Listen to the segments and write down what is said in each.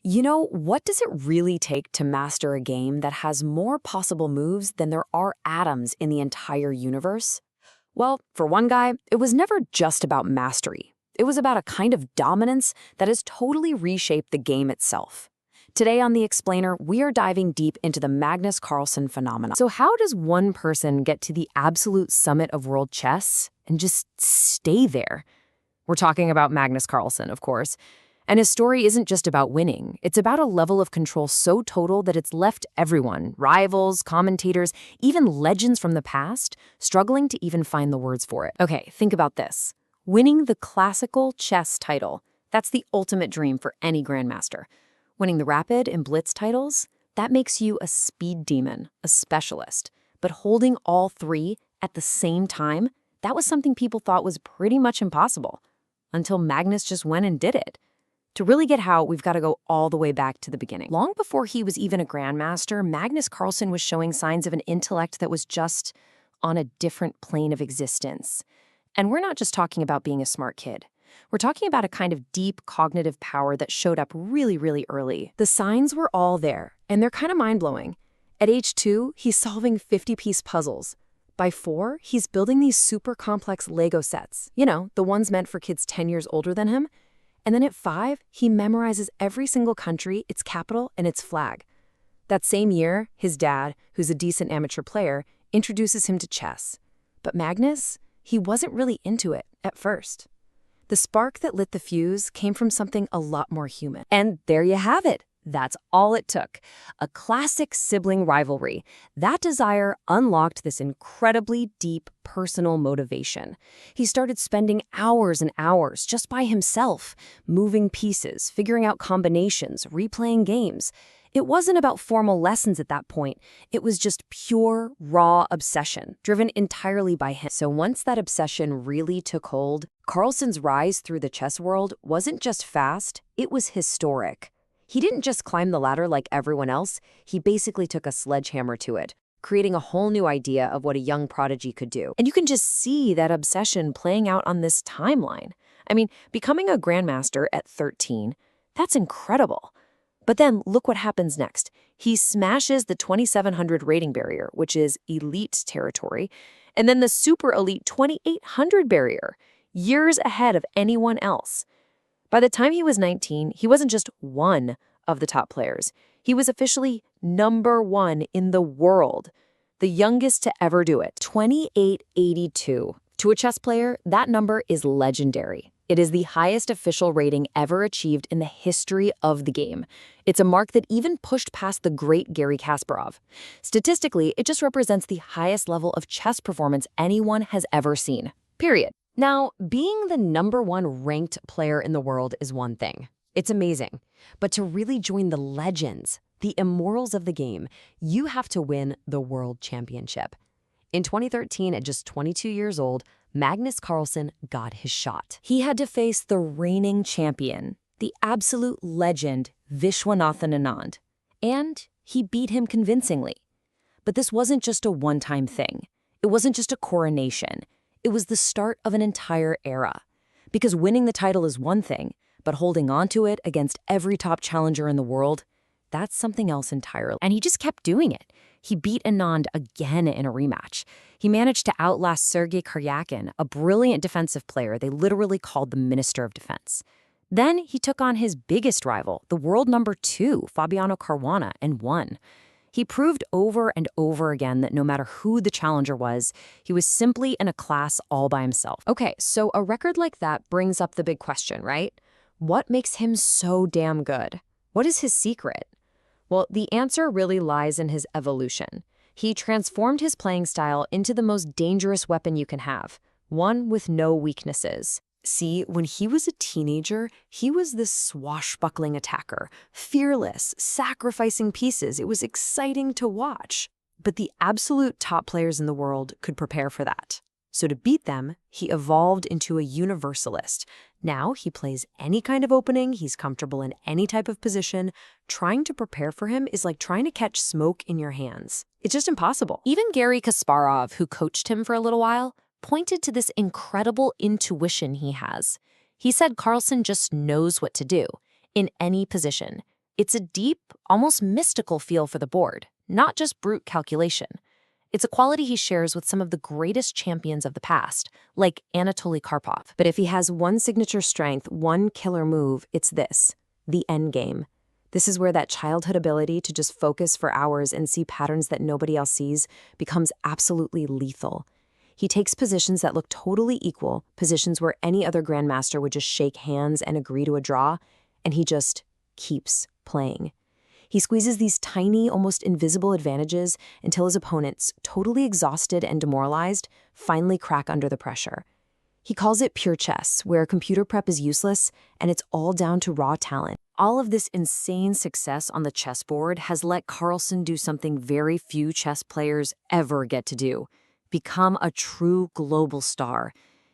What does it really take to master a game that has more possible moves than there are atoms in the entire universe? Well, for one guy, it was never just about mastery. It was about a kind of dominance that has totally reshaped the game itself. Today on The Explainer, we are diving deep into the Magnus Carlsen phenomenon. So how does one person get to the absolute summit of world chess and just stay there? We're talking about Magnus Carlsen, of course. And his story isn't just about winning. It's about a level of control so total that it's left everyone, rivals, commentators, even legends from the past, struggling to even find the words for it. Okay, think about this. Winning the classical chess title, that's the ultimate dream for any grandmaster. Winning the rapid and blitz titles, that makes you a speed demon, a specialist. But holding all three at the same time, that was something people thought was pretty much impossible. Until Magnus just went and did it. To really get how, we've got to go all the way back to the beginning. Long before he was even a grandmaster, Magnus Carlsen was showing signs of an intellect that was just on a different plane of existence. And we're not just talking about being a smart kid. We're talking about a kind of deep cognitive power that showed up really, really early. The signs were all there, and they're kind of mind-blowing. At age 2, he's solving 50-piece puzzles. By 4, he's building these super complex Lego sets. The ones meant for kids 10 years older than him. And then at 5, he memorizes every single country, its capital, and its flag. That same year, his dad, who's a decent amateur player, introduces him to chess. But Magnus, he wasn't really into it at first. The spark that lit the fuse came from something a lot more human. And there you have it. That's all it took. A classic sibling rivalry. That desire unlocked this incredibly deep personal motivation. He started spending hours and hours just by himself, moving pieces, figuring out combinations, replaying games. It wasn't about formal lessons at that point. It was just pure, raw obsession, driven entirely by him. So once that obsession really took hold, Carlsen's rise through the chess world wasn't just fast, it was historic. He didn't just climb the ladder like everyone else, he basically took a sledgehammer to it, creating a whole new idea of what a young prodigy could do. And you can just see that obsession playing out on this timeline. Becoming a grandmaster at 13, that's incredible. But then look what happens next. He smashes the 2,700 rating barrier, which is elite territory, and then the super elite 2,800 barrier, years ahead of anyone else. By the time he was 19, he wasn't just one of the top players. He was officially #1 in the world, the youngest to ever do it, 2882. To a chess player, that number is legendary. It is the highest official rating ever achieved in the history of the game. It's a mark that even pushed past the great Garry Kasparov. Statistically, it just represents the highest level of chess performance anyone has ever seen. Period. Now, being the #1 ranked player in the world is one thing. It's amazing. But to really join the legends, the immortals of the game, you have to win the World Championship. In 2013, at just 22 years old, Magnus Carlsen got his shot. He had to face the reigning champion, the absolute legend, Viswanathan Anand. And he beat him convincingly. But this wasn't just a one-time thing. It wasn't just a coronation. It was the start of an entire era. Because winning the title is one thing, but holding on to it against every top challenger in the world, that's something else entirely. And he just kept doing it. He beat Anand again in a rematch. He managed to outlast Sergei Karyakin, a brilliant defensive player they literally called the Minister of Defense. Then he took on his biggest rival, the world #2, Fabiano Caruana, and won. He proved over and over again that no matter who the challenger was, he was simply in a class all by himself. Okay, so a record like that brings up the big question, right? What makes him so damn good? What is his secret? Well, the answer really lies in his evolution. He transformed his playing style into the most dangerous weapon you can have, one with no weaknesses. See, when he was a teenager, he was this swashbuckling attacker, fearless, sacrificing pieces. It was exciting to watch. But the absolute top players in the world could prepare for that. So to beat them, he evolved into a universalist. Now he plays any kind of opening, he's comfortable in any type of position. Trying to prepare for him is like trying to catch smoke in your hands. It's just impossible. Even Garry Kasparov, who coached him for a little while, pointed to this incredible intuition he has. He said Carlsen just knows what to do in any position. It's a deep, almost mystical feel for the board, not just brute calculation. It's a quality he shares with some of the greatest champions of the past, like Anatoly Karpov. But if he has one signature strength, one killer move, it's this: the endgame. This is where that childhood ability to just focus for hours and see patterns that nobody else sees becomes absolutely lethal. He takes positions that look totally equal, positions where any other grandmaster would just shake hands and agree to a draw, and he just keeps playing. He squeezes these tiny, almost invisible advantages until his opponents, totally exhausted and demoralized, finally crack under the pressure. He calls it pure chess, where computer prep is useless and it's all down to raw talent. All of this insane success on the chessboard has let Carlsen do something very few chess players ever get to do: become a true global star.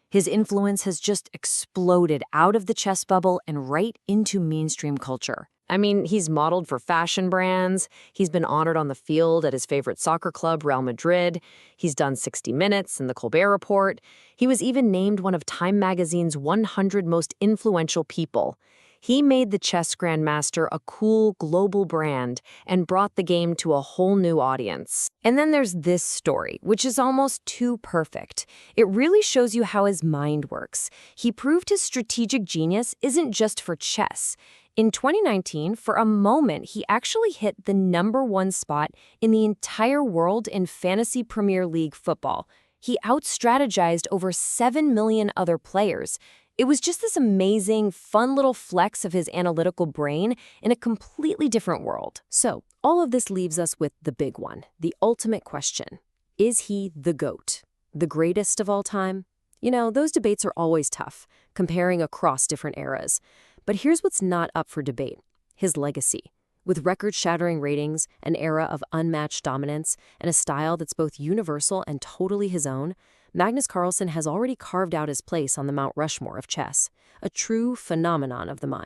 His influence has just exploded out of the chess bubble and right into mainstream culture. I mean, he's modeled for fashion brands, he's been honored on the field at his favorite soccer club, Real Madrid, he's done 60 Minutes and the Colbert Report, he was even named one of Time magazine's 100 most influential people. He made the chess grandmaster a cool global brand and brought the game to a whole new audience. And then there's this story, which is almost too perfect. It really shows you how his mind works. He proved his strategic genius isn't just for chess. In 2019, for a moment, he actually hit the #1 spot in the entire world in Fantasy Premier League football. He out-strategized over 7 million other players. It was just this amazing, fun little flex of his analytical brain in a completely different world. So, all of this leaves us with the big one, the ultimate question. Is he the GOAT? The greatest of all time? You know, those debates are always tough, comparing across different eras. But here's what's not up for debate: his legacy. With record-shattering ratings, an era of unmatched dominance, and a style that's both universal and totally his own, Magnus Carlsen has already carved out his place on the Mount Rushmore of chess, a true phenomenon of the mind.